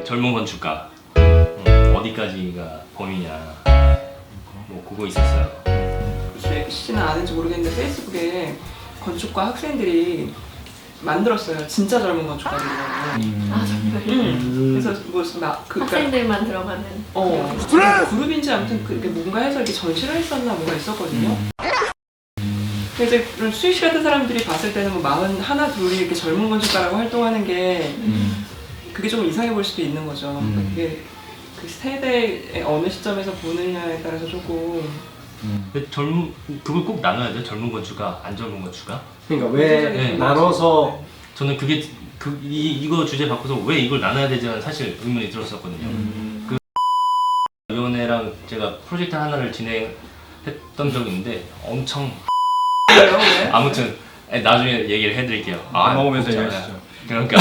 젊은 건축가 어디까지가 범위냐 뭐 그거 있었어요. 씨는 아는지 모르겠는데 페이스북에 건축과 학생들이 만들었어요. 진짜 젊은 건축가들이라고. 아 정말. 그래서 학생들만 들어가는. 그룹인지 아무튼 그게 뭔가 해서 이렇게 전시를 했었나 뭔가 있었거든요. 근데 이제 수희 씨 같은 사람들이 봤을 때는 뭐 41, 둘이 이렇게 젊은 건축가라고 활동하는 게 그게 좀 이상해 보일 수도 있는 거죠. 그게 그 세대의 어느 시점에서 보느냐에 따라서 조금. 근데 그걸 꼭 나눠야 돼요? 젊은 건축가, 안 젊은 건축가? 그러니까 왜 네. 나눠서 저는 그게 이거 주제 바꿔서 왜 이걸 나눠야 되지는 사실 의문이 들었었거든요. 그 위원회랑 제가 프로젝트 하나를 진행했던 적이 있는데 엄청 왜? 아무튼 나중에 얘기를 해드릴게요. 먹으면서 복잡해요. 얘기하시죠. 그러니까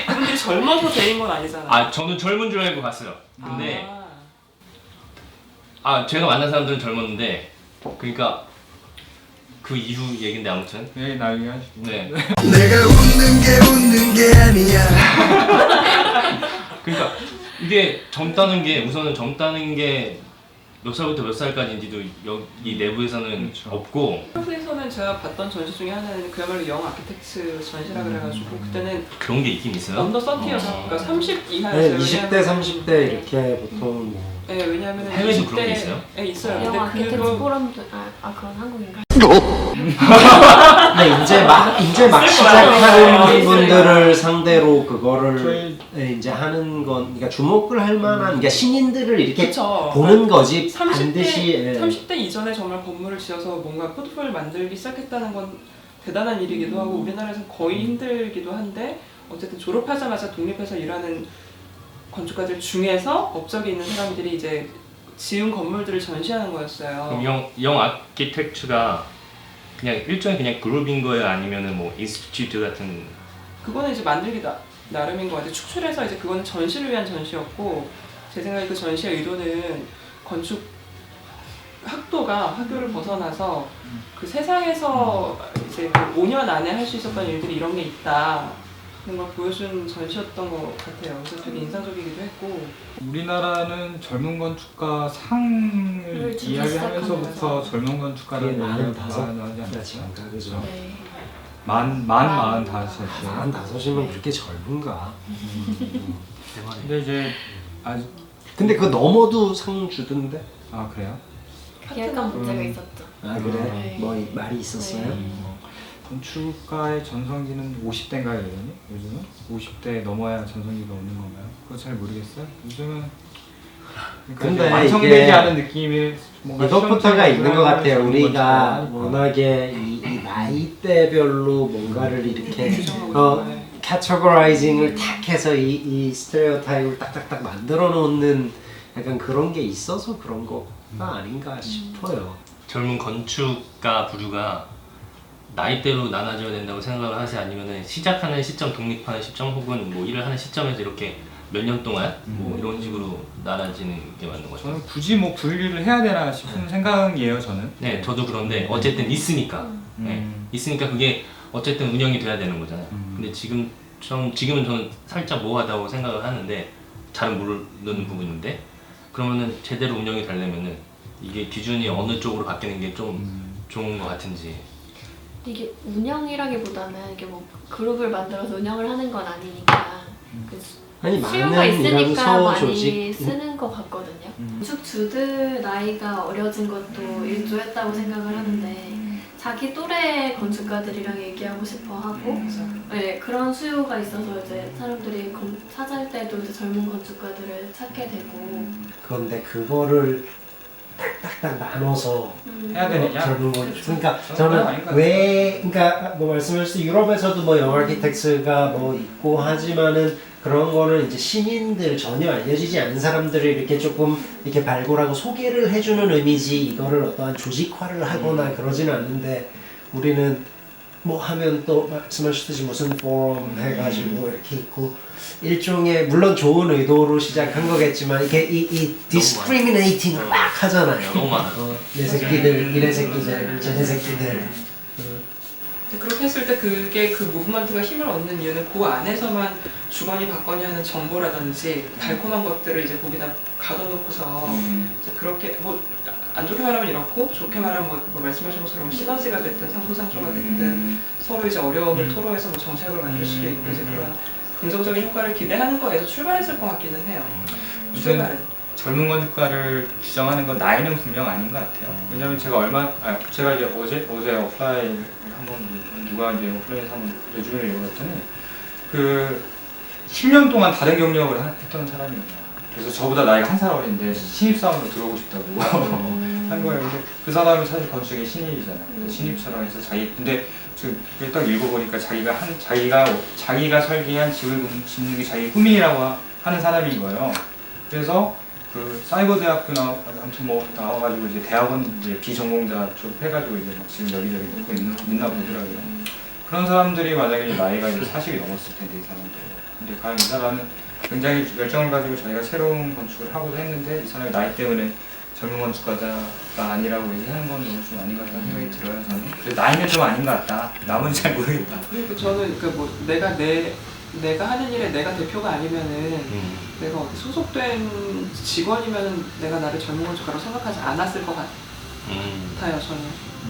그분들이 젊어서 데린 건 아니잖아요. 저는 젊은 줄 알고 갔어요. 근데 제가 만난 사람들은 젊었는데 그러니까 그 이후 얘긴데 아무튼 네, 나중에 하시죠. 네. 내가 웃는 게 아니야. 그러니까 이게 젊다는 게 우선은 젊다는 게 몇 살부터 몇 살까지인지도 여기 내부에서는 그렇죠. 없고 한국에서는 제가 봤던 전시 중에 하나는 그야말로 영 아키텍트 전시라 그래가지고 그때는 그런 게 있긴 있어요. 언더 30였어요. 그러니까 30 네, 이하였어요. 20대, 30대 이렇게 보통 뭐 네, 왜냐하면 해외에도 그런 게 있어요? 네, 있어요. 영화 근데 아키텍트 그거 포럼도 그건 한국인가? 근데 이제 막 시작하는 분들을 상대로 그거를 이제 하는 건 그러니까 주목을 할 만한 그러니까 신인들을 이렇게 그쵸. 보는 거지 30대, 반드시 30대 이전에 정말 건물을 지어서 뭔가 포트폴리오를 만들기 시작했다는 건 대단한 일이기도 하고 우리나라에서 거의 힘들기도 한데 어쨌든 졸업하자마자 독립해서 일하는 건축가들 중에서 업적이 있는 사람들이 이제 지은 건물들을 전시하는 거였어요. 그럼 영 아키텍처가 그냥 일종의 그냥 그룹인 거예요? 아니면은 뭐 인스티튜트 같은 그거는 이제 만들기 나름인 것 같아요. 축출해서 이제 그거는 전시를 위한 전시였고 제 생각에 그 전시의 의도는 건축 학교를 벗어나서 그 세상에서 이제 그 5년 안에 할 수 있었던 일들이 이런 게 있다. 그런 걸 보여준 전시였던 것 같아요. 그래서 되게 인상적이기도 했고. 우리나라는 젊은 건축가 상을 주기 이야기하면서부터 시작하면서. 젊은 건축가를 그게 45? 나오지 않았어요? 그렇죠. 그죠. 네. 만 45이었어요. 45이면 그렇게 젊은가? 근데 이제 아직 근데 그거 넘어도 상 주던데? 그래요? 약간 문제가 있었죠. 아 그래? 네. 뭐 말이 있었어요? 네. 건축가의 전성기는 50대인가요, 여전히? 요즘은? 50대 넘어야 전성기가 오는 건가요? 그거 잘 모르겠어요. 요즘은 그러니까 근데 이제 완성되지 이게 않은 느낌이 뭔가 이것부터가 시원찮게 있는 것 같아요. 젊은 우리가 건축가가 워낙에 이 나이대별로 뭔가를 이렇게 규정하고 캐터거라이징을 탁 해서 이 스테레오타입을 딱딱딱 만들어 놓는 약간 그런 게 있어서 그런 거가 아닌가 싶어요. 젊은 건축가 부류가 나이대로 나눠져야 된다고 생각을 하세요? 아니면은 시작하는 시점, 독립하는 시점 혹은 뭐 일을 하는 시점에서 이렇게 몇 년 동안 뭐 이런 식으로 나눠지는 게 맞는 거죠? 저는 굳이 뭐 분리를 해야 되나 싶은 생각이에요, 저는. 네, 저도 그런데 어쨌든 있으니까 네, 있으니까 그게 어쨌든 운영이 돼야 되는 거잖아요. 근데 지금은 저는 살짝 모호하다고 생각을 하는데 잘 모르는 부분인데 그러면은 제대로 운영이 되려면은 이게 기준이 어느 쪽으로 바뀌는 게 좀 좋은 것 같은지. 이게 운영이라기보다는 이게 뭐 그룹을 만들어서 운영을 하는 건 아니니까 그 아니 수요가 많은 이런 있으니까 많이 소조직 쓰는 것 같거든요. 건축주들 나이가 어려진 것도 일조했다고 생각을 하는데 자기 또래 건축가들이랑 얘기하고 싶어 하고 네, 그런 수요가 있어서 이제 사람들이 찾을 때도 이제 젊은 건축가들을 찾게 되고 그런데 그거를 딱딱딱 나눠서 해야 되느냐? 젊은 건 그러니까 그건 저는 아닌 것 왜 그러니까 뭐 말씀하신 유럽에서도 뭐 영아키텍스가 뭐 있고 하지만은 그런 거는 이제 신인들 전혀 알려지지 않은 사람들을 이렇게 조금 이렇게 발굴하고 소개를 해주는 의미지 이거를 어떠한 조직화를 하거나 그러지는 않는데 우리는 뭐 하면 또 말씀하셨듯이 무슨 포럼 해가지고 이렇게 있고 일종의 물론 좋은 의도로 시작한 거겠지만 이게 이 디스크리미네이팅을 막 하잖아요. 너무 많아요. 내 새끼들, 이래 새끼들, 쟤네 새끼들. 근데 그렇게 했을 때 그게 그 무브먼트가 힘을 얻는 이유는 그 안에서만 주거니 받거니 하는 정보라든지 달콤한 것들을 이제 거기다 가둬놓고서 이제 그렇게 뭐 안 좋게 말하면 이렇고 좋게 말하면 뭐 말씀하신 것처럼 시너지가 됐든 상부상조가 됐든 서로 이제 어려움을 토로해서 뭐 정책을 만들 수도 있고 이제 그런 긍정적인 효과를 기대하는 거에서 출발했을 것 같기는 해요. 출발은. 젊은 건축가를 규정하는 건 나이는 분명 아닌 것 같아요. 왜냐면 제가 제가 이제 어제 오프라인 한번 누가 이제 오프라인에서 한번 레주메를 읽어봤더니 그 10년 동안 다른 경력을 했던 사람이에요. 그래서 저보다 나이가 한 살 어린데 신입사원으로 들어오고 싶다고 한 거예요. 근데 그 사람은 사실 건축의 신입이잖아요. 신입처럼 해서 근데 지금 딱 읽어보니까 자기가 설계한 집을 짓는 게 자기 꿈이라고 하는 사람인 거예요. 그래서 그 사이버 대학교 아무튼 뭐 나와가지고 이제 대학원 이제 비전공자 쪽 해가지고 이제 막 지금 여기저기 듣고 있나 보더라고요. 그런 사람들이 만약에 나이가 이제 40이 넘었을 텐데 이 사람들. 근데 과연 이 사람은 굉장히 열정을 가지고 자기가 새로운 건축을 하고자 했는데 이 사람이 나이 때문에 젊은 건축가가 아니라고 얘기하는 건 너무 좀 아닌 것 같다는 생각이 들어요. 저는. 그래서 나이는 좀 아닌 것 같다. 나머지 잘 모르겠다. 그리고 저는 그 뭐 내가 하는 일에 내가 대표가 아니면은 내가 어디 소속된 직원이면은 내가 나를 젊은 건축가로 생각하지 않았을 것 같아요.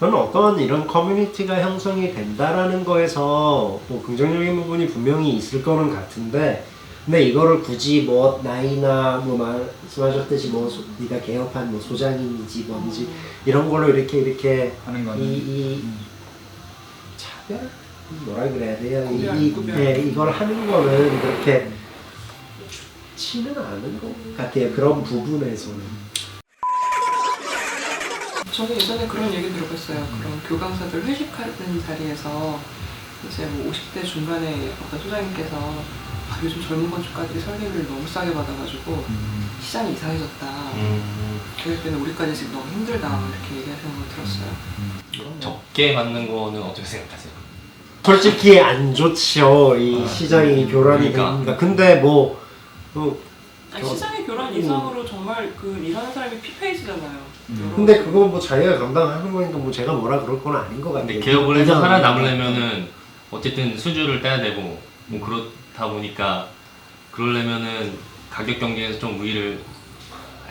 저는 어떤 이런 커뮤니티가 형성이 된다라는 거에서 뭐 긍정적인 부분이 분명히 있을 거는 같은데, 근데 이거를 굳이 뭐 나이나 뭐 말씀하셨듯이 뭐 네가 개업한 뭐 소장인지 뭔지 이런 걸로 이렇게 하는 거는 이 차별? 뭐라 그래야 돼요? 구별. 이걸 하는 거는 그렇게 좋지는 않은 것 같아요. 그런 부분에서는. 저는 예전에 그런 얘기 들어봤어요. 그런 교강사들 회식하는 자리에서 이제 뭐 50대 중반에 어떤 소장님께서 요즘 젊은 건축가들이 설계비를 너무 싸게 받아가지고 시장이 이상해졌다. 그럴 때는 우리까지 지금 너무 힘들다 이렇게 얘기하시는 걸 들었어요. 적게 받는 거는 어떻게 생각하세요? 솔직히 안 좋죠. 이 시장이 교란이 그러니까. 되니까. 근데 뭐 시장의 교란 이상으로 정말 그 일하는 사람이 피폐해지잖아요. 근데 그거 뭐 자기가 감당하는 거니까 뭐 제가 뭐라 그럴 건 아닌 것 같아요. 근데 개업을 해서 살아남으려면은 어쨌든 수주를 떼야 되고 뭐 그렇다 보니까 그러려면은 가격 경쟁에서 좀 우위를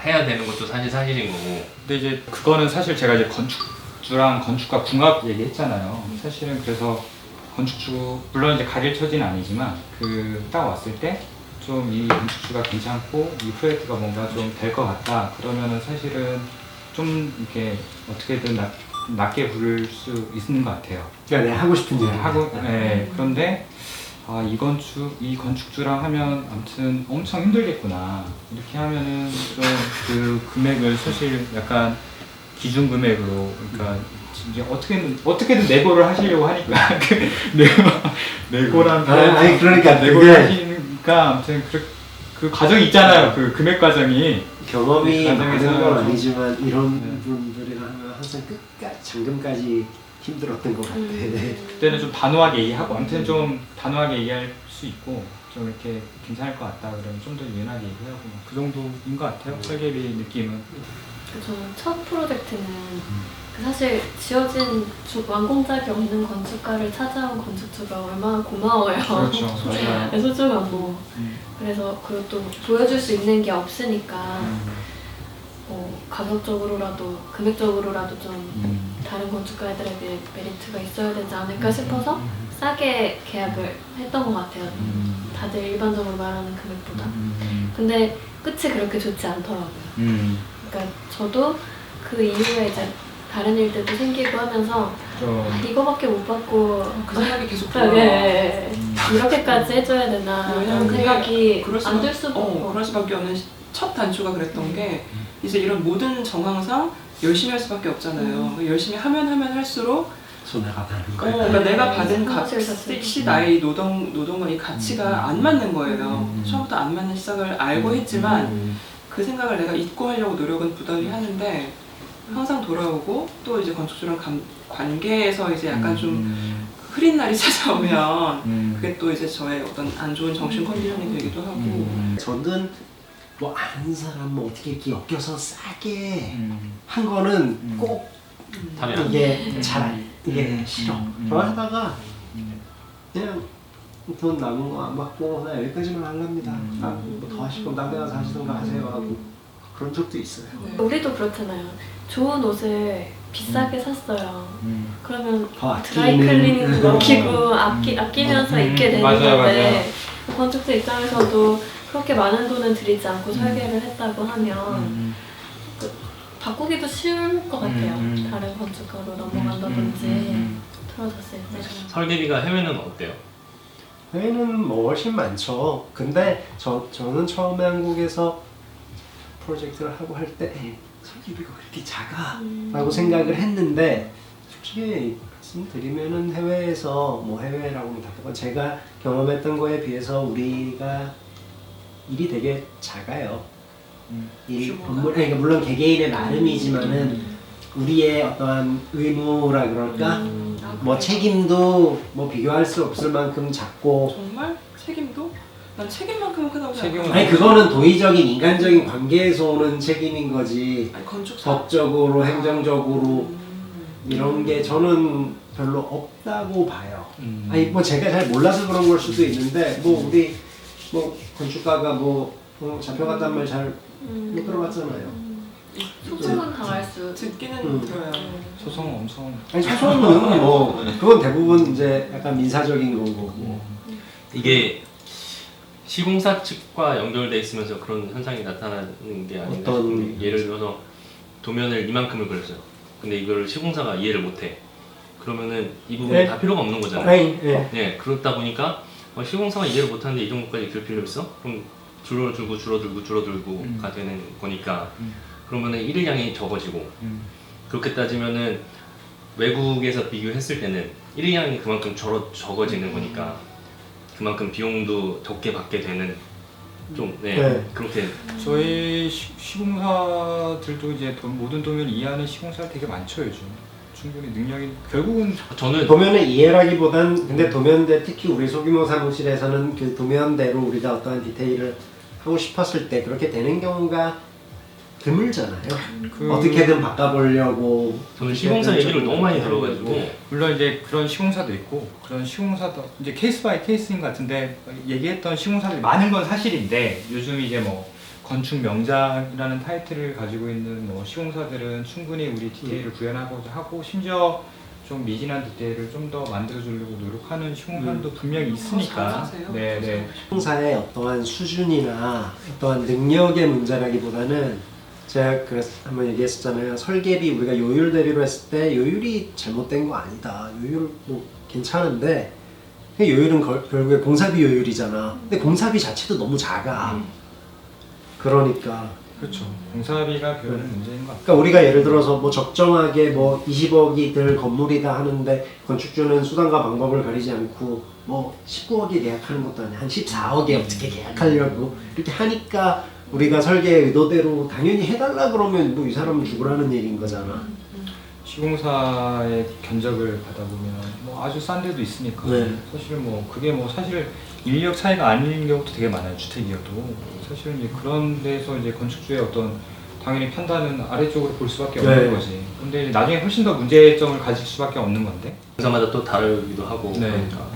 해야 되는 것도 사실인 거고. 근데 이제 그거는 사실 제가 이제 건축주랑 건축가 궁합 얘기했잖아요. 사실은 그래서 건축주 물론 이제 가릴 처지는 아니지만 그 딱 왔을 때 좀 이 건축주가 괜찮고 이 프로젝트가 뭔가 좀 될 것 같다 그러면은 사실은 좀 이렇게 어떻게든 낮게 부를 수 있는 것 같아요. 그러니까 내가 하고 싶은 일 하고 그런데 이 건축주랑 하면 아무튼 엄청 힘들겠구나. 이렇게 하면은 좀 그 금액을 사실 약간 기준 금액으로 그러니까 이제 어떻게든 내고를 하시려고 하니까 내고란 아니 그러니까 내고를 하시니까 아무튼 그 과정이 있잖아요. 그 금액 과정이 경험이 과정에서 많은 건 좀- 아니지만 이런 분들이랑 하면 항상 끝까지 잠금까지 힘들었던 것 같아. 그때는 좀 단호하게 얘기하고 아무튼 좀 단호하게 얘기할 수 있고 좀 이렇게 괜찮을 것 같다 그러면 좀 더 유연하게 얘기하고 그 정도인 것 같아요. 설계비 느낌은. 저는 첫 프로젝트는 그 사실 지어진 완공작이 없는 건축가를 찾아온 건축주가 얼마나 고마워요. 그렇죠. 맞아요. 소중하고 그래서 그리고 또 보여줄 수 있는 게 없으니까 가격적으로라도 금액적으로라도 좀 다른 건축가들에 비해 메리트가 있어야 되지 않을까 싶어서 싸게 계약을 했던 것 같아요. 다들 일반적으로 말하는 금액보다. 근데 끝이 그렇게 좋지 않더라고요. 그러니까 저도 그 이후에 이제 다른 일들도 생기고 하면서 이거밖에 못 받고 그 생각이 계속 네, 들어요. 네. 이렇게까지 해줘야 되나 왜냐면 라는 생각이 그럴 안 들 수도 없고 그럴 수밖에 없는 첫 단추가 그랬던 게 이제 이런 모든 정황상 열심히 할 수밖에 없잖아요. 열심히 하면 할수록 손해가 다른 거예요. 그러니까 내가 받은 사실 시 나이 노동은 이 가치가 안 맞는 거예요. 처음부터 안 맞는 시작을 알고 했지만 그 생각을 내가 잊고 하려고 노력은 부단히 하는데 항상 돌아오고 또 이제 건축주랑 관계에서 이제 약간 좀 흐린 날이 찾아오면 그게 또 이제 저의 어떤 안 좋은 정신 컨디션이 되기도 하고 저는 뭐 아는 사람 뭐 어떻게 이렇게 엮여서 싸게 한 거는 꼭 타면 이게 잘 이게 싫어. 좋아하다가 그냥 돈 남은 거 안 받고 나 여기까지만 하랍니다. 뭐더 하실 거면 딴 데 가서 하시던가 하세요 하고 그런 적도 있어요. 네. 우리도 그렇잖아요. 좋은 옷을 비싸게 샀어요. 그러면 더 드라이클리닝 넣기고 아끼면서 입게 되는 맞아요, 건데 건축주 입장에서도 그렇게 많은 돈은 들이지 않고 설계를 했다고 하면 그, 바꾸기도 쉬울 것 같아요. 다른 건축가로 넘어간다든지 틀어졌을 때. 설계비가 해외는 어때요? 해외는 뭐 훨씬 많죠. 근데 저는 처음에 한국에서 프로젝트를 하고 할 때 설계비가 그렇게 작아? 라고 생각을 했는데 솔직히 말씀드리면은 해외에서 뭐 해외라고 하면 답답한 제가 경험했던 거에 비해서 우리가 일이 되게 작아요. 그러니까 물론 개개인의 나름이지만은 우리의 어떠한 의무라 그럴까? 뭐 책임도 뭐 비교할 수 없을 만큼 작고 정말? 책임도? 난 책임만큼은 크다고 책임은- 생각해. 아니 그거는 도의적인 인간적인 관계에서 오는 책임인 거지 아니 건축사. 법적으로 행정적으로 이런 게 저는 별로 없다고 봐요. 아니 뭐 제가 잘 몰라서 그런 걸 수도 있는데 뭐 우리 뭐 건축가가 뭐 잡혀갔단 말 잘 못 들어봤잖아요. 소송은 당할 수. 듣기는 들어요. 소송 엄청 아니 소송은 뭐 그건 대부분 이제 약간 민사적인 건 거고. 이게 시공사 측과 연결돼 있으면서 그런 현상이 나타나는 게 아닌가 어떤- 싶은데 예를 들어서 도면을 이만큼을 그렸어요. 근데 이걸 시공사가 이해를 못해. 그러면은 이 부분이 네. 다 필요가 없는 거잖아요. 아니 예. 네, 그렇다 보니까 시공사가 이해를 못하는데 이 정도까지 그릴 필요 있어? 그럼 줄어들고가 되는 거니까 그러면은 일일량이 적어지고 그렇게 따지면은 외국에서 비교했을 때는 일일량이 그만큼 적어지는 거니까 그만큼 비용도 적게 받게 되는 좀 네. 그렇게 저희 시공사들도 이제 모든 도면을 이해하는 시공사가 되게 많죠 요즘. 충분히 능력이 결국은 저는 도면을 이해라기보단 근데 도면대 특히 우리 소규모 사무실에서는 그 도면대로 우리가 어떠한 디테일을 하고 싶었을 때 그렇게 되는 경우가 드물잖아요. 어떻게든 바꿔보려고. 저는 시공사 얘기를 너무 많이 들어가지고 물론 이제 그런 시공사도 있고 그런 시공사도 이제 케이스 바이 케이스인 것 같은데 얘기했던 시공사들이 많은 건 사실인데 요즘 이제 뭐 건축 명작이라는 타이틀을 가지고 있는 뭐 시공사들은 충분히 우리 디테일을 구현하고자 하고 심지어 좀 미진한 디테일을 좀 더 만들어주려고 노력하는 시공사들도 분명히 있으니까. 잘하세요. 네네. 시공사의 어떠한 수준이나 어떠한 능력의 문제라기보다는 제가 그래서 한번 얘기했었잖아요. 설계비 우리가 요율 대비로 했을 때 요율이 잘못된 거 아니다. 요율 뭐 괜찮은데 그 요율은 결국에 공사비 요율이잖아. 근데 공사비 자체도 너무 작아. 그러니까 그렇죠. 공사비가 별로 문제인 것 같아요. 그러니까 우리가 예를 들어서 뭐 적정하게 뭐 20억이 들 건물이다 하는데 건축주는 수단과 방법을 가리지 않고 뭐 19억에 계약하는 것도 아니야. 한 14억에 어떻게 계약하려고 이렇게 하니까 우리가 설계 의도대로 당연히 해달라 그러면 뭐 이 사람은 죽으라는 얘기인 거잖아. 시공사의 견적을 받아보면 뭐 아주 싼 데도 있으니까 네. 사실 뭐 그게 뭐 사실 인력 차이가 아닌 경우도 되게 많아요. 주택이어도 사실은 이제 그런 데서 이제 건축주의 어떤 당연히 판단은 아래쪽으로 볼 수밖에 없는 네. 거지. 근데 이제 나중에 훨씬 더 문제점을 가질 수밖에 없는 건데. 회사마다 또 다르기도 하고 네. 그러니까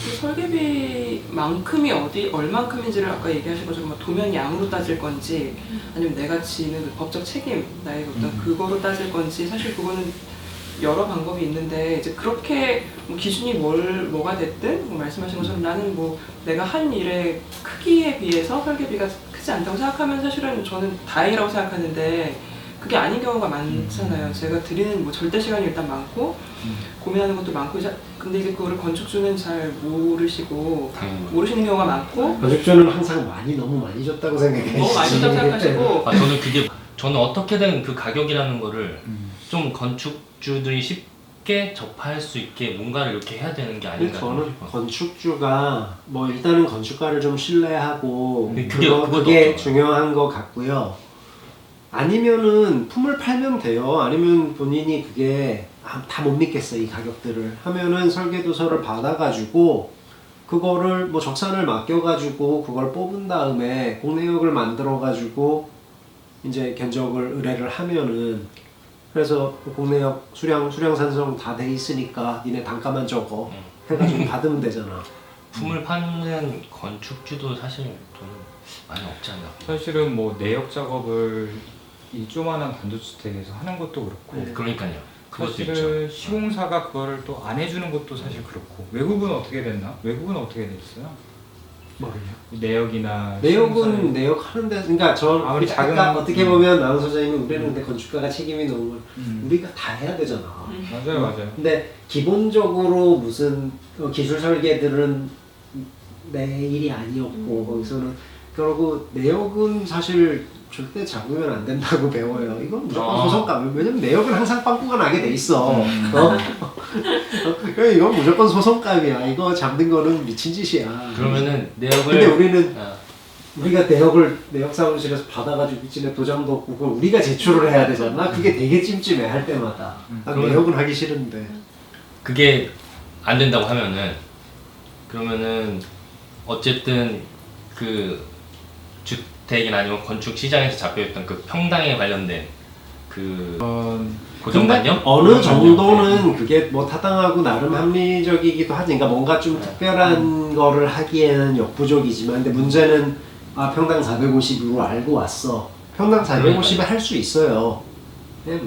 그 설계비만큼이 얼만큼인지를 아까 얘기하신 것처럼 뭐 도면 양으로 따질 건지 아니면 내가 지는 그 법적 책임 나의 어떤 그거로 따질 건지 사실 그거는 여러 방법이 있는데 이제 그렇게 뭐 기준이 뭐가 됐든 뭐 말씀하신 것처럼 나는 뭐 내가 한 일의 크기에 비해서 설계비가 크지 않다고 생각하면 사실은 저는 다행이라고 생각하는데 그게 아닌 경우가 많잖아요. 제가 드리는 뭐 절대 시간이 일단 많고 고민하는 것도 많고 근데 이제 그거를 건축주는 잘 모르시고 모르시는 경우가 많고 건축주는 항상 너무 많이 줬다고 생각해. 너무 많이 줬다고 생각하시고 저는 어떻게든 그 가격이라는 거를 좀 건축주들이 쉽게 접할 수 있게 뭔가를 이렇게 해야 되는 게 근데 아닌가 저는 싶어요. 건축주가 뭐 일단은 건축가를 좀 신뢰하고 그것도 그게 없잖아요. 중요한 것 같고요. 아니면은 품을 팔면 돼요. 아니면 본인이 그게 다 못 믿겠어 이 가격들을 하면은 설계도서를 받아가지고 그거를 뭐 적산을 맡겨가지고 그걸 뽑은 다음에 공내역을 만들어가지고 이제 견적을 의뢰를 하면은 그래서 국내역 수량 산성 다 돼 있으니까 니네 단가만 적어 해가지고 받으면 되잖아. 품을 파는 건축주도 사실 돈 많이 없지 않나. 사실은 뭐 내역 작업을 이 조그만한 단독주택에서 하는 것도 그렇고 네. 그러니까요. 그것도 사실은 있죠. 시공사가 그거를 또 안 해주는 것도 사실 그렇고 외국은 어떻게 됐나? 외국은 어떻게 됐어요? 내역이나 내역은 내역 하는데 그러니까 저 아무리 작은 그러니까 어떻게 보면 나는 소장님은 우리는 근데 건축가가 책임이 너무 음. 우리가 다 해야 되잖아. 맞아요, 맞아요. 근데 기본적으로 무슨 기술 설계들은 내 일이 아니었고 거기서는 그러고 내역은 사실 절대 잡으면 안 된다고 배워요. 이건 무조건 소송감. 왜냐면 내역은 항상 빵꾸가 나게 돼 있어. 이건 무조건 소송감이야. 이거 잡는 거는 미친 짓이야. 그러면은 내역을 근데 우리는 아, 우리가 내역 사무실에서 받아가지고 빚진에 도장도 없고 그걸 우리가 제출을 해야 되잖아. 그게 되게 찜찜해 할 때마다. 난 그럼- 내역은 하기 싫은데. 그게 안 된다고 하면은 그러면은 어쨌든 그 주택이나 아니면 건축 시장에서 잡혀있던 그 평당에 관련된 그 고정관념? 어느 정도는 그게 뭐 타당하고 나름 합리적이기도 하지. 그러니까 뭔가 좀 특별한 거를 하기에는 역부족이지만, 근데 문제는 평당 450으로 알고 왔어. 평당 450에 할 수 있어요. 그냥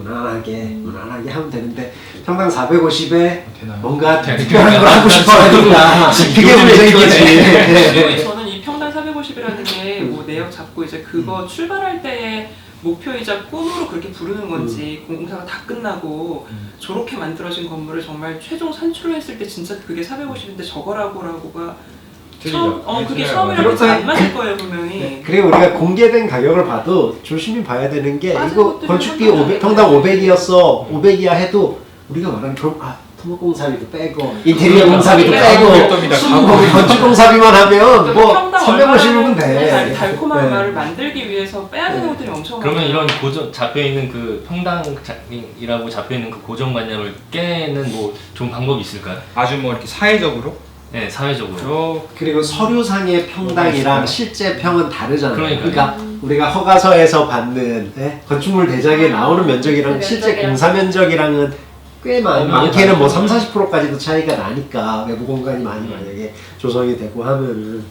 무난하게 하면 되는데 평당 450에 뭔가 특별한 걸 하고 싶어하니까 그게 문제인 거지. 저는 이 평당 450이라는 게 뭐 내역 잡고 이제 그거 출발할 때의 목표이자 꿈으로 그렇게 부르는 건지 공사가 다 끝나고 저렇게 만들어진 건물을 정말 최종 산출을 했을 때 진짜 그게 450인데 저거라고가 처음 그게 처음이라고 해서 안 맞을 거예요 분명히. 그리고 우리가 공개된 가격을 봐도 조심히 봐야 되는 게 빠진 이거 것들이 건축비 상관이 평당 500이었어. 500이야 해도 우리가 말하는 그럼 토목공사비도 빼고 인테리어 공사비도 빼고 건축공사비만 하면 뭐 350이면 돼. 달콤한 네. 말을 만들기 위해서 빼야 되는 것들이 엄청 많아요. 그러면 이런 잡혀있는 그 평당이라고 잡혀있는 그 고정관념을 깨는 뭐 좋은 방법이 있을까요? 아주 뭐 이렇게 사회적으로 네, 사회적으로. 그리고 서류상의 평당이랑 실제 평은 다르잖아요. 그러니까요. 그러니까 우리가 허가서에서 받는 건축물 대장에 나오는 면적이랑 그 실제 면적이랑. 공사 면적이랑은 꽤 많게는 뭐 30~40%까지도 차이가 나니까 외부 공간이 많이 만약에 조성이 되고 하면은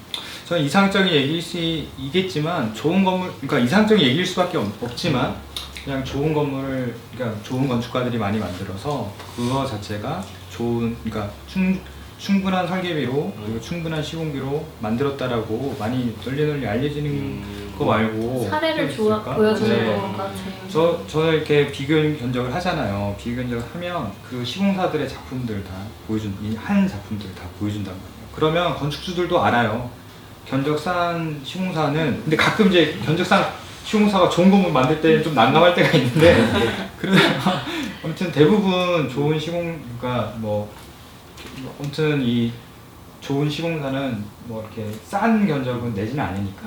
저는 이상적인 얘기이겠지만 좋은 건물, 그러니까 이상적인 얘기일 수밖에 없지만 그냥 좋은 건물을, 그러니까 좋은 건축가들이 많이 만들어서 그거 자체가 좋은, 그러니까 충분한 설계비로 그리고 충분한 시공비로 만들었다라고 많이 널리 알려지는 거 말고 사례를 있을까? 보여주는 네. 것 같아요. 저는 이렇게 비교 견적을 하잖아요. 비교 견적을 하면 그 시공사들의 작품들 다 이 한 작품들 다 보여준단 말이에요. 그러면 건축주들도 알아요. 견적 싼 시공사는, 근데 가끔 이제 견적 싼 시공사가 좋은 건물 만들 때 좀 난감할 때가 있는데 그래서 아무튼 대부분 좋은 시공가 아무튼 이 좋은 시공사는 뭐 이렇게 싼 견적은 내지는 않으니까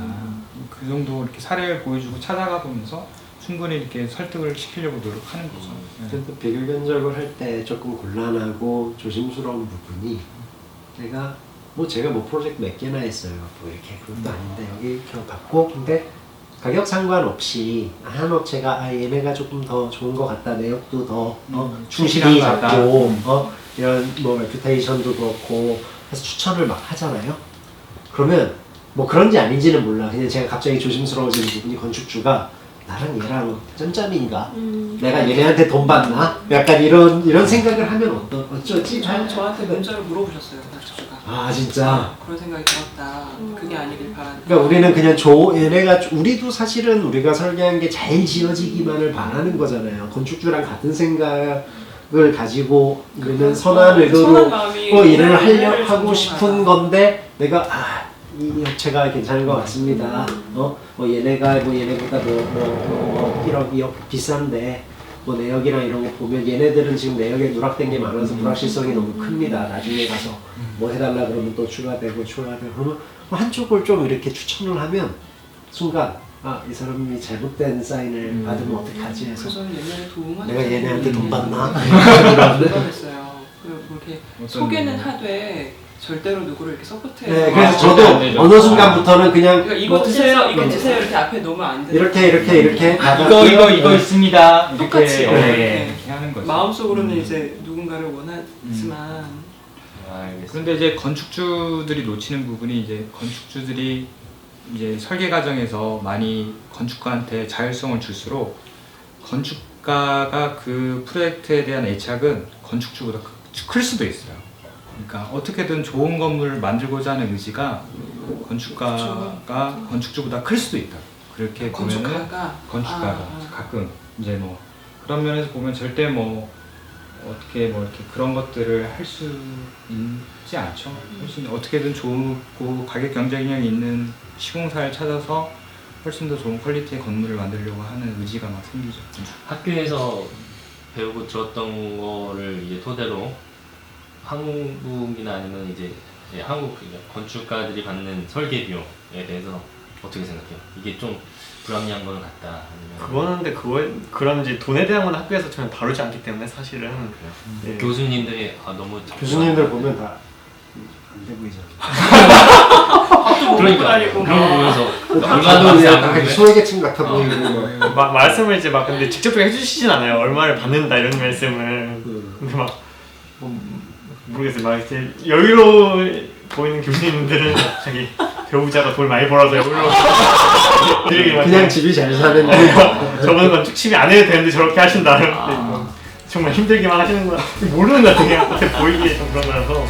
그 정도 이렇게 사례를 보여주고 찾아가 보면서 충분히 이렇게 설득을 시키려고 노력하는 거죠. 그래서 비교 견적을 할 때 조금 곤란하고 조심스러운 부분이 제가 프로젝트 몇 개나 했어요. 뭐 이렇게 그것도 아닌데 여기 이렇게 받고 근데 가격 상관없이 한 업체가 얘네가 조금 더 좋은 것 같다. 내역도 더 충실히 충실한 것 같다. 잡고 이런 뭐 레퓨테이션도 그렇고 해서 추천을 막 하잖아요. 그러면 뭐 그런지 아닌지는 몰라. 그냥 제가 갑자기 조심스러워지는 부분이 건축주가 나랑 얘랑 짬짬인가? 내가 얘네한테 돈 받나? 약간 이런 생각을 하면 어쩌지? 저한테 문자로 물어보셨어요 건축주가. 아 진짜. 그런 생각이 들었다. 그게 아니길 바란다. 그러니까 우리는 그냥 얘네가 우리도 사실은 우리가 설계한 게 잘 지어지기만을 바라는 거잖아요. 건축주랑 같은 생각을 가지고 우리는 선한 의도로 일을 하고 싶은 건데 내가 이 업체가 괜찮은 것 같습니다. 얘네가 얘네보다 1억 2억 비싼데 내역이랑 이런 거 보면 얘네들은 지금 내역에 누락된 게 많아서 불확실성이 너무 큽니다. 나중에 가서 해달라 그러면 또 추가되고 그러면 한쪽을 좀 이렇게 추천을 하면 순간 이 사람이 잘못된 사인을 받으면 어떡하지 해서 그래서 얘네를 도움하는 내가 얘네한테 돈 받나? 공감했어요. 그리고 이렇게 어떤 소개는 하되 절대로 누구를 이렇게 서포트해서 네, 그래서 아, 저도 안 되죠. 어느 순간부터는 그냥 그러니까 이거 뭐 드세요, 이거 드세요 이렇게 앞에 놓으면 안 돼. 이렇게 이거 있습니다. 이렇게, 똑같이 이렇게 하는 거죠. 마음속으로는 이제 누군가를 원하지만 알겠습니다. 그런데 이제 건축주들이 놓치는 부분이 이제 건축주들이 이제 설계 과정에서 많이 건축가한테 자율성을 줄수록 건축가가 그 프로젝트에 대한 애착은 건축주보다 클 수도 있어요. 그러니까 어떻게든 좋은 건물을 만들고자 하는 의지가 건축가가 건축주보다 클 수도 있다. 그렇게 보면은 건축가가 가끔 이제 뭐 그런 면에서 보면 절대 뭐 어떻게 뭐 이렇게 그런 것들을 할 수 있지 않죠. 훨씬 어떻게든 좋고 가격 경쟁력이 있는 시공사를 찾아서 훨씬 더 좋은 퀄리티의 건물을 만들려고 하는 의지가 막 생기죠. 학교에서 배우고 들었던 거를 이제 토대로 한국이나 아니면 이제 한국 건축가들이 받는 설계 비용에 대해서 어떻게 생각해요? 이게 좀 불합리한 건 같다. 아니면 그거는 근데 그런 이제 돈에 대한 건 학교에서 전혀 다루지 않기 때문에 사실은 예. 교수님들이 너무 교수님들 보면 다 안 돼 보이죠. 그러니까 그런 거 보면서 얼마나 저도 그냥 비싼 건데? 소외계층 같아 보이고 뭐. 말씀을 이제 막 근데 직접적으로 해주시진 않아요. 얼마를 받는다 이런 말씀을. 근데 막 모르겠어요. 막 이제 여유로워 보이는 교수님들은 자기 배우자가 돈 많이 벌어서 여유로워. 그냥 집이 잘 사는데 저번에 건축 취미 안 해도 되는데 저렇게 하신다. 정말 힘들게만 하시는 거야. 모르는 것 같아. 그냥 보이기에 좀 그런 거라서.